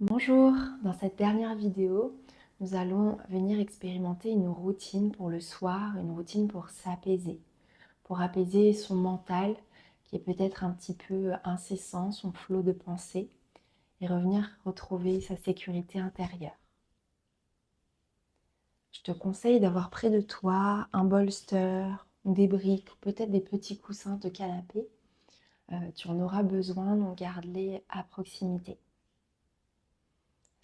Bonjour, dans cette dernière vidéo, nous allons venir expérimenter une routine pour le soir, une routine pour s'apaiser, pour apaiser son mental qui est peut-être un petit peu incessant, son flot de pensée, et revenir retrouver sa sécurité intérieure. Je te conseille d'avoir près de toi un bolster, des briques, peut-être des petits coussins de canapé. Tu en auras besoin, donc garde-les à proximité.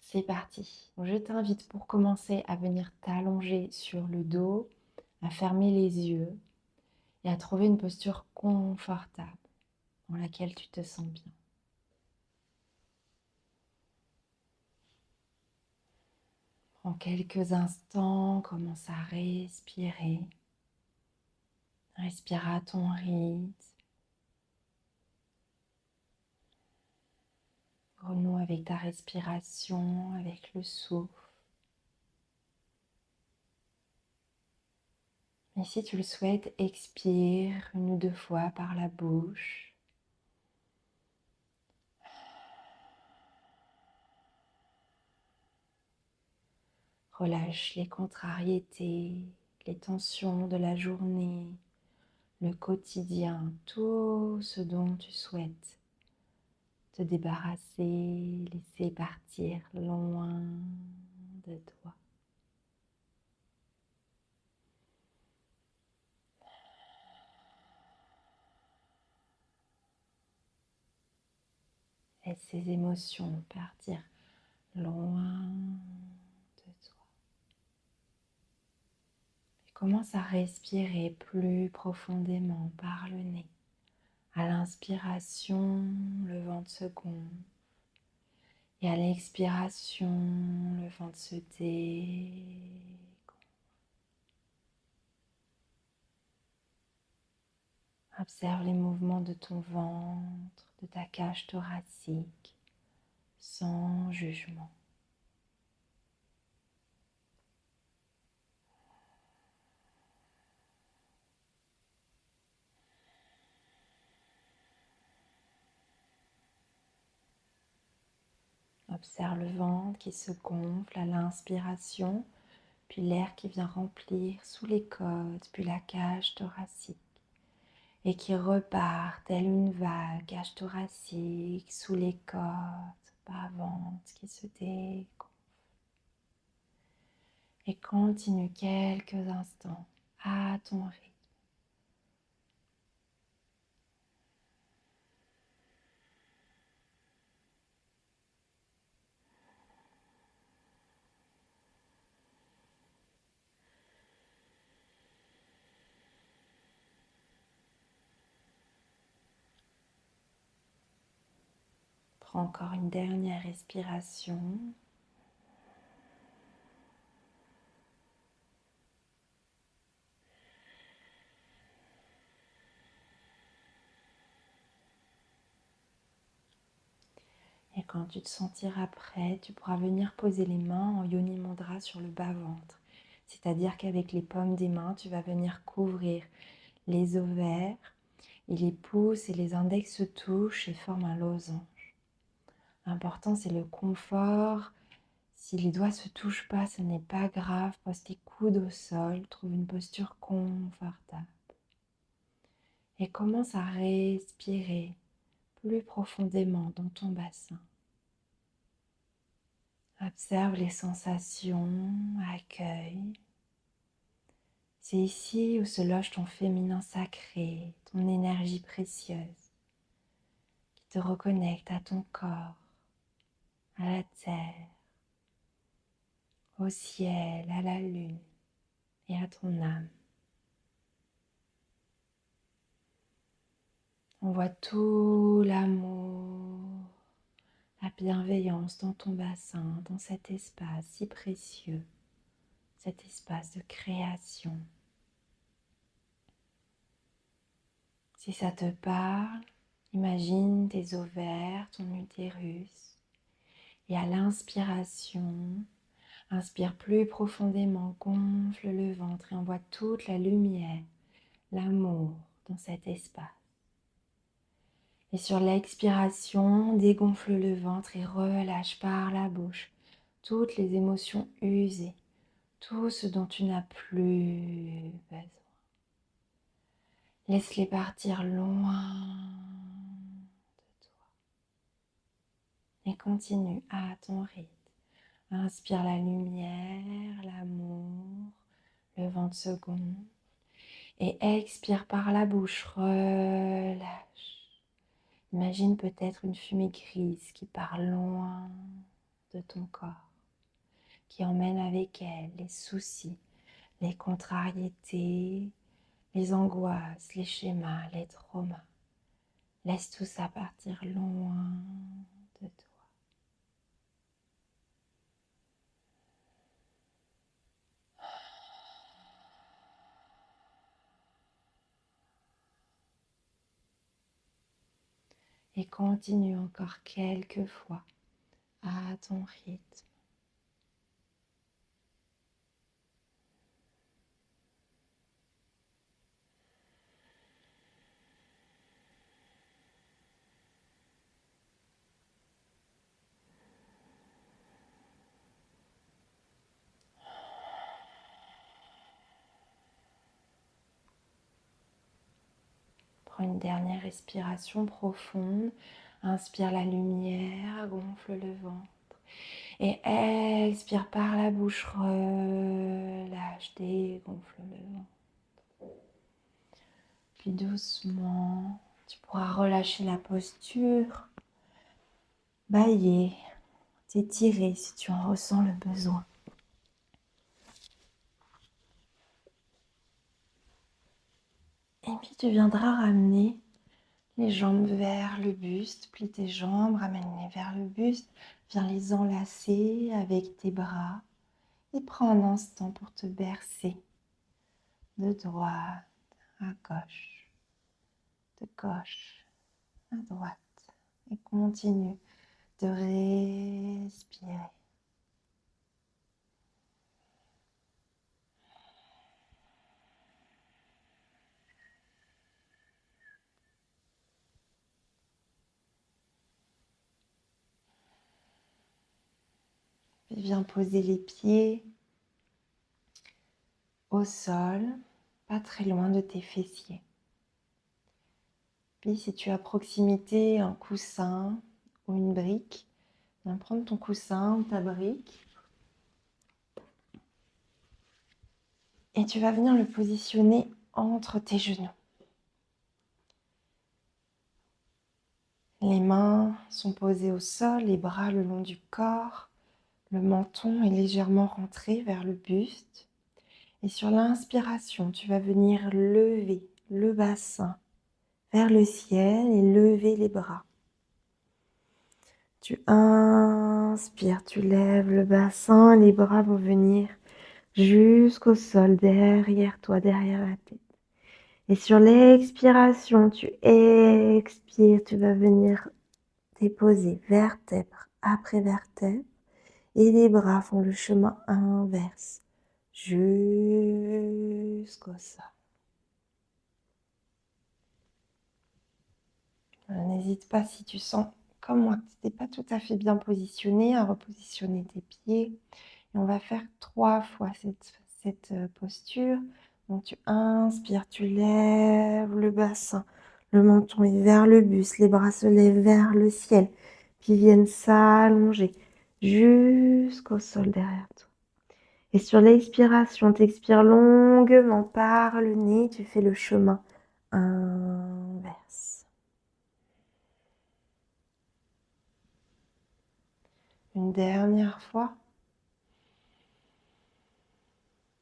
C'est parti. Je t'invite pour commencer à venir t'allonger sur le dos, à fermer les yeux et à trouver une posture confortable dans laquelle tu te sens bien. Prends quelques instants, commence à respirer. Respire à ton rythme. Renoue avec ta respiration, avec le souffle. Et si tu le souhaites, expire 1 ou 2 fois par la bouche. Relâche les contrariétés, les tensions de la journée, le quotidien, tout ce dont tu souhaites te débarrasser, laisser partir loin de toi. Laisse ces émotions partir loin de toi. Et commence à respirer plus profondément par le nez. À l'inspiration, le ventre se gonfle. Et à l'expiration, le ventre se dégonfle. Observe les mouvements de ton ventre, de ta cage thoracique, sans jugement. Observe le ventre qui se gonfle à l'inspiration, puis l'air qui vient remplir sous les côtes, puis la cage thoracique, et qui repart telle une vague, cage thoracique, sous les côtes, bas-ventre qui se dégonfle. Et continue quelques instants à ton rythme. Prends encore une dernière respiration. Et quand tu te sentiras prêt, tu pourras venir poser les mains en Yoni Mudra sur le bas-ventre. C'est-à-dire qu'avec les paumes des mains, tu vas venir couvrir les ovaires et les pouces et les index se touchent et forment un losange. L'important, c'est le confort. Si les doigts ne se touchent pas, ce n'est pas grave. Pose tes coudes au sol, trouve une posture confortable. Et commence à respirer plus profondément dans ton bassin. Observe les sensations, accueille. C'est ici où se loge ton féminin sacré, ton énergie précieuse, qui te reconnecte à ton corps, à la terre, au ciel, à la lune et à ton âme. On voit tout l'amour, la bienveillance dans ton bassin, dans cet espace si précieux, cet espace de création. Si ça te parle, imagine tes ovaires, ton utérus. Et à l'inspiration, inspire plus profondément, gonfle le ventre et envoie toute la lumière, l'amour dans cet espace. Et sur l'expiration, dégonfle le ventre et relâche par la bouche toutes les émotions usées, tout ce dont tu n'as plus besoin. Laisse-les partir loin de toi et continue à ton rythme. Inspire la lumière, l'amour, le ventre se gonfle et expire par la bouche, relâche. Imagine peut-être une fumée grise qui part loin de ton corps, qui emmène avec elle les soucis, les contrariétés, les angoisses, les schémas, les traumas. Laisse tout ça partir loin de toi. Et continue encore quelques fois à ton rythme. Prends une dernière respiration profonde. Inspire la lumière, gonfle le ventre. Et expire par la bouche, relâche, dégonfle le ventre. Puis doucement, tu pourras relâcher la posture, bailler, t'étirer si tu en ressens le besoin. Et puis tu viendras ramener les jambes vers le buste, plie tes jambes, ramène-les vers le buste, viens les enlacer avec tes bras et prends un instant pour te bercer de droite à gauche à droite et continue de respirer. Puis viens poser les pieds au sol, pas très loin de tes fessiers. Puis si tu as à proximité un coussin ou une brique, viens prendre ton coussin ou ta brique et tu vas venir le positionner entre tes genoux. Les mains sont posées au sol, les bras le long du corps, le menton est légèrement rentré vers le buste. Et sur l'inspiration, tu vas venir lever le bassin vers le ciel et lever les bras. Tu inspires, tu lèves le bassin, les bras vont venir jusqu'au sol, derrière toi, derrière la tête. Et sur l'expiration, tu expires, tu vas venir déposer vertèbre après vertèbre et les bras font le chemin inverse jusqu'au sol. N'hésite pas si tu sens comme moi que tu n'es pas tout à fait bien positionné à repositionner tes pieds. Et on va faire 3 fois cette posture. Donc tu inspires, tu lèves le bassin, le menton est vers le buste, les bras se lèvent vers le ciel, puis viennent s'allonger jusqu'au sol derrière toi. Et sur l'expiration, tu expires longuement par le nez, tu fais le chemin inverse. Une dernière fois.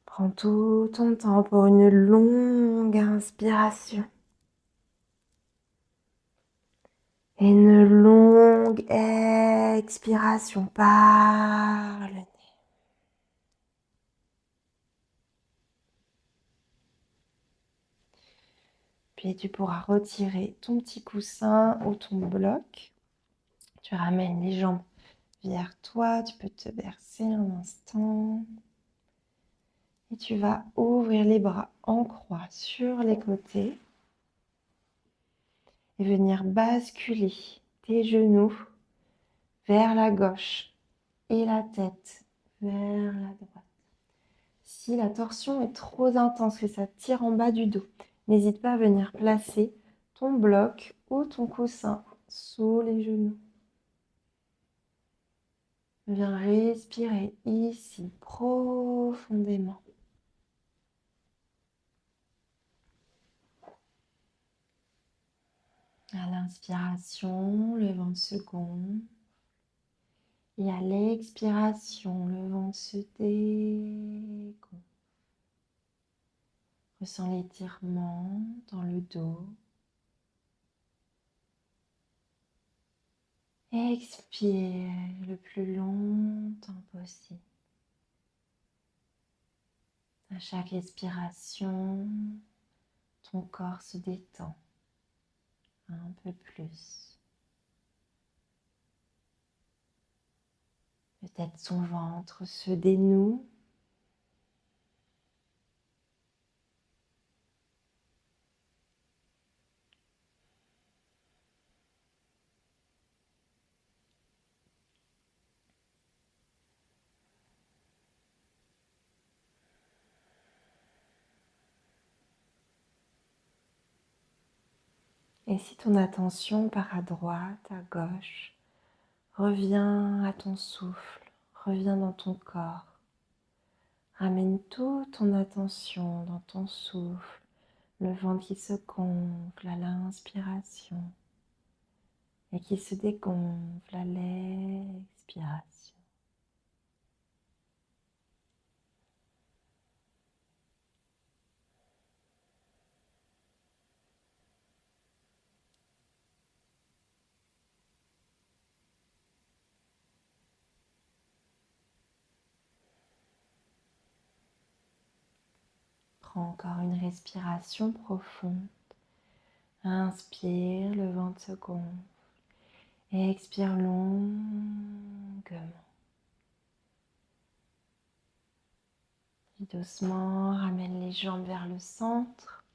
Prends tout ton temps pour une longue inspiration. Et une longue expiration par le nez. Puis tu pourras retirer ton petit coussin ou ton bloc. Tu ramènes les jambes vers toi. Tu peux te bercer un instant. Et tu vas ouvrir les bras en croix sur les côtés. et venir basculer tes genoux vers la gauche et la tête vers la droite. Si la torsion est trop intense, que ça tire en bas du dos, n'hésite pas à venir placer ton bloc ou ton coussin sous les genoux. Viens respirer ici profondément. À l'inspiration, le ventre se gonfle. Et à l'expiration, le ventre se dégonfle. Ressens l'étirement dans le dos. Expire le plus longtemps possible. À chaque expiration, ton corps se détend un peu plus. Peut-être son ventre se dénoue. Et si ton attention part à droite, à gauche, reviens à ton souffle, reviens dans ton corps. Ramène toute ton attention dans ton souffle, le ventre qui se gonfle à l'inspiration et qui se dégonfle à l'expiration. Prends encore une respiration profonde. Inspire, le ventre se gonfle. Et expire longuement. Puis doucement, ramène les jambes vers le centre.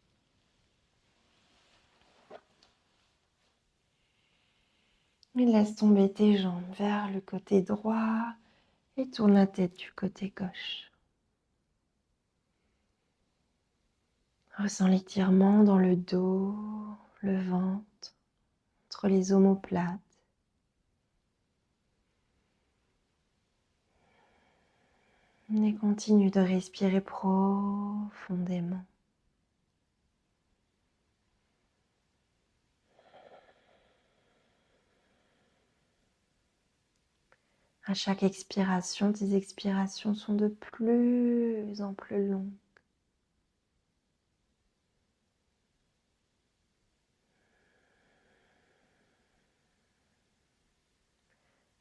Et laisse tomber tes jambes vers le côté droit et tourne la tête du côté gauche. Ressens l'étirement dans le dos, le ventre, entre les omoplates. Et continue de respirer profondément. À chaque expiration, tes expirations sont de plus en plus longues.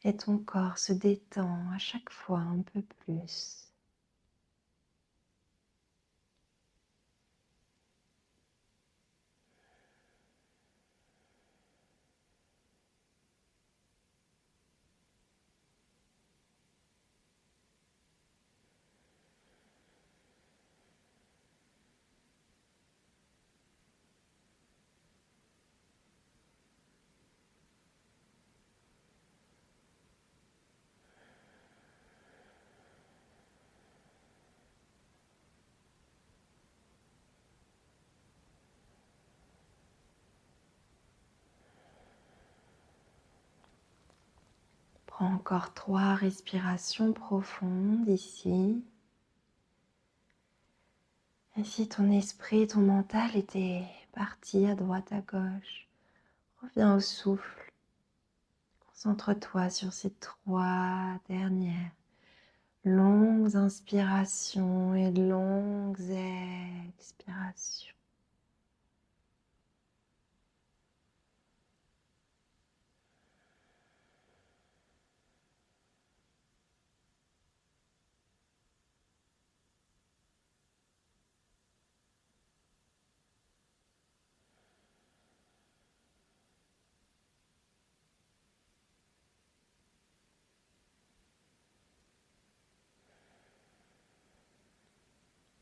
Et ton corps se détend à chaque fois un peu plus. Prends encore 3 respirations profondes ici. Et si ton esprit, ton mental était parti à droite, à gauche, reviens au souffle. Concentre-toi sur ces 3 dernières longues inspirations et longues expirations.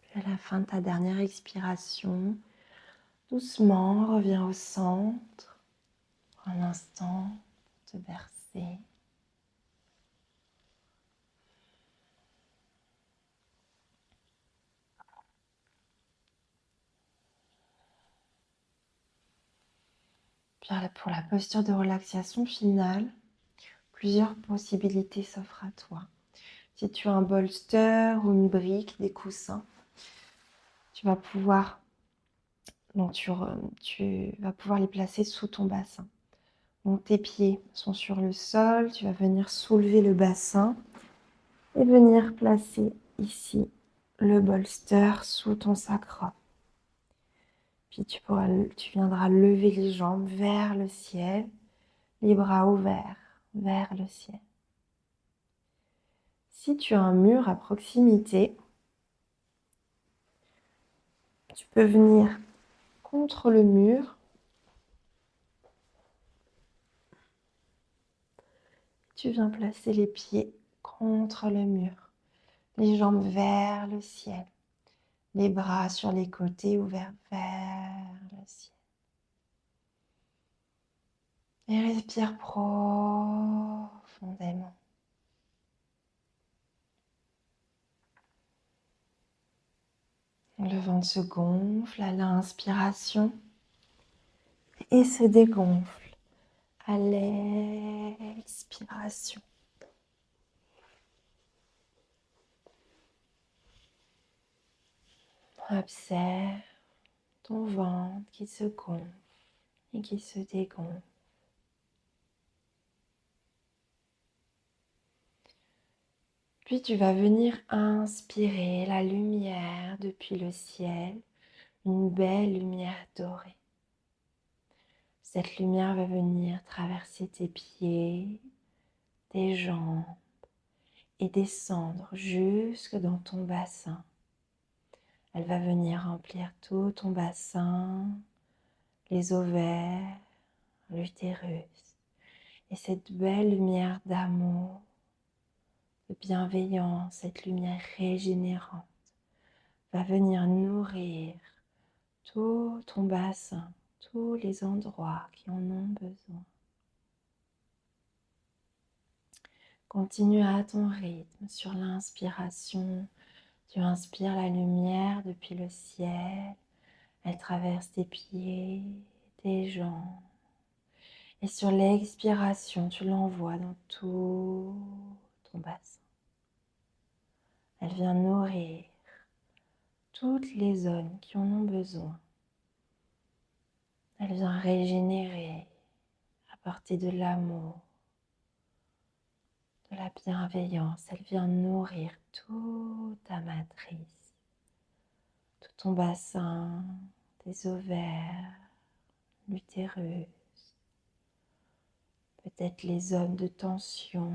Puis à la fin de ta dernière expiration, doucement reviens au centre. un instant pour te bercer. Puis pour la posture de relaxation finale, plusieurs possibilités s'offrent à toi. Si tu as un bolster ou une brique, des coussins, tu vas pouvoir, tu vas pouvoir les placer sous ton bassin. Donc tes pieds sont sur le sol, tu vas venir soulever le bassin et venir placer ici le bolster sous ton sacrum. Puis tu viendras lever les jambes vers le ciel, les bras ouverts vers le ciel. Si tu as un mur à proximité, tu peux venir contre le mur. Tu viens placer les pieds contre le mur, les jambes vers le ciel, les bras sur les côtés ouverts vers le ciel. Et respire profondément. Le ventre se gonfle à l'inspiration et se dégonfle à l'expiration. Observe ton ventre qui se gonfle et qui se dégonfle. Puis tu vas venir inspirer la lumière depuis le ciel, une belle lumière dorée. Cette lumière va venir traverser tes pieds, tes jambes et descendre jusque dans ton bassin. Elle va venir remplir tout ton bassin, les ovaires, l'utérus. Et cette belle lumière d'amour, de bienveillance, cette lumière régénérante va venir nourrir tout ton bassin, tous les endroits qui en ont besoin. Continue à ton rythme sur l'inspiration. Tu inspires la lumière depuis le ciel. Elle traverse tes pieds, tes jambes. Et sur l'expiration, tu l'envoies dans tout ton bassin. Elle vient nourrir toutes les zones qui en ont besoin. Elle vient régénérer, apporter de l'amour, de la bienveillance. Elle vient nourrir toute ta matrice, tout ton bassin, tes ovaires, l'utérus, peut-être les zones de tension,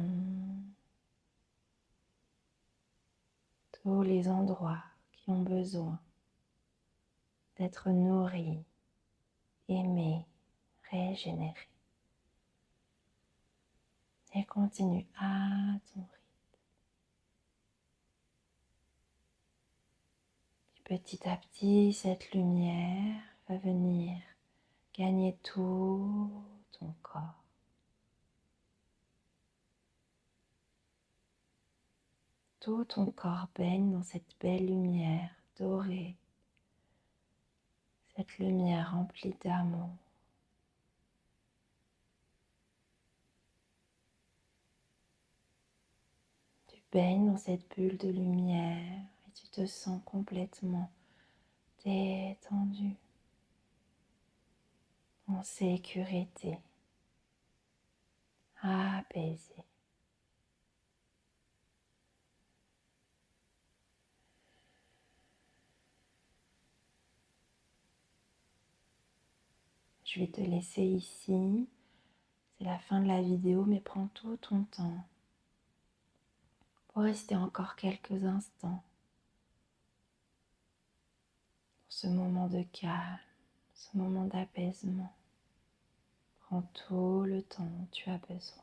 tous les endroits qui ont besoin d'être nourris, aimés, régénérés. Et continue à ton rythme. Petit à petit, cette lumière va venir gagner tout ton corps. Tout ton corps baigne dans cette belle lumière dorée, cette lumière remplie d'amour. Tu baignes dans cette bulle de lumière et tu te sens complètement détendu, en sécurité, apaisé. Je vais te laisser ici. C'est la fin de la vidéo, mais prends tout ton temps pour rester encore quelques instants dans ce moment de calme, ce moment d'apaisement. Prends tout le temps dont tu as besoin.